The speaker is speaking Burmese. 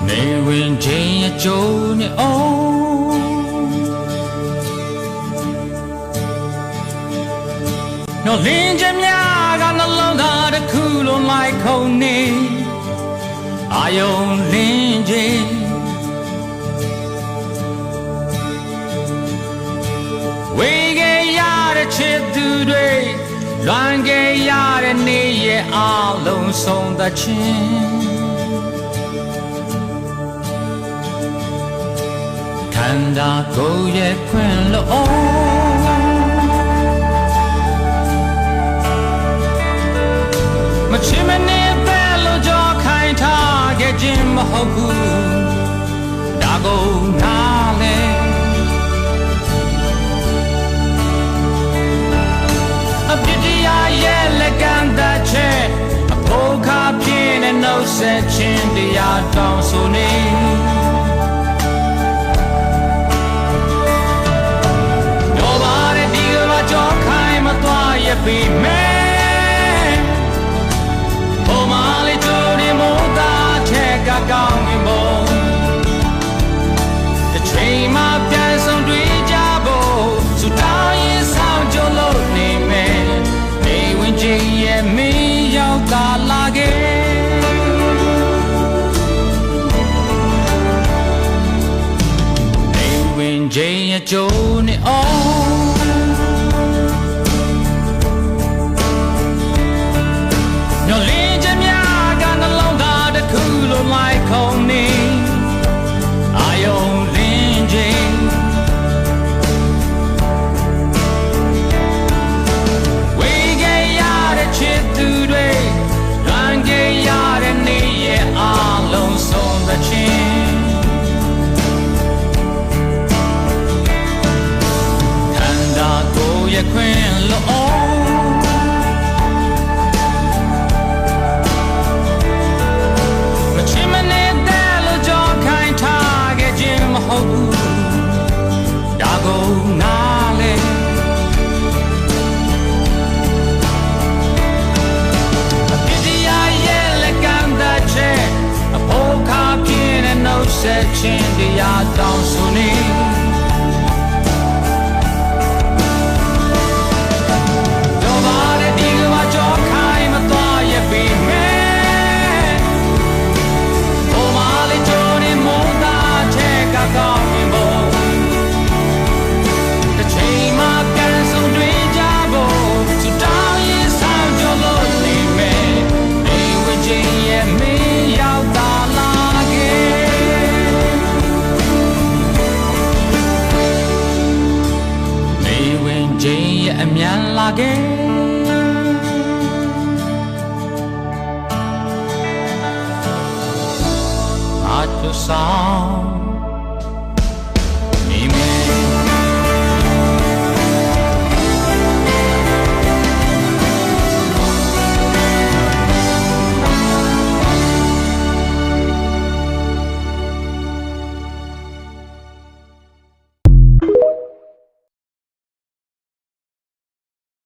နေဝင်ချင်းအကျိုးနဲ့အောင်နော်လင်းချင်များကနှလုံးသားတစ်ခုလုံးလိုက်ခုန်နေအာယုံလင်းချင်းဝေးခဲ့ရတဲ့ချစ်သူတွေလွန်ခဲ့ရတဲ့နေ့ရဲ့အလုံးဆုံးသချင်းခန္ဓာကိုယ်ရဲ့ခွင့်လို့မချင်မနေပဲလို့ကြောခိုင်းထားခဲ့ခြင်းမဟုတ်ဘူးဒါကိုနားလဲအပြစ်တရားရဲ့လက်ကမ်းသက်ချက်အဖို့ခါပြင်းတဲ့နှုတ်ဆက်ခြင်းတရားတောင်းဆိုနေbe man oh mali jodi moda check a gong in bo the train ma pyan song twi ja bo su ta yin sao jo lo ni me ni win jin ye me yaw ka la ge ni win jin ye jo ni ohခွင့်လို့မချင်မနေတဲ့လို့ကြောခိုင်းထားခဲ့ခြင်းမဟုတ်ဘူးဒါကိုနားလဲအပြစ်တရားရဲ့လက်ကမ်းသက်ချက်အဖို့ခါပြင်းတဲ့နှုတ်ဆက်ခြင်းတရားတောင်းဆိုနေအမြန်လာခဲ့အတူဆောင်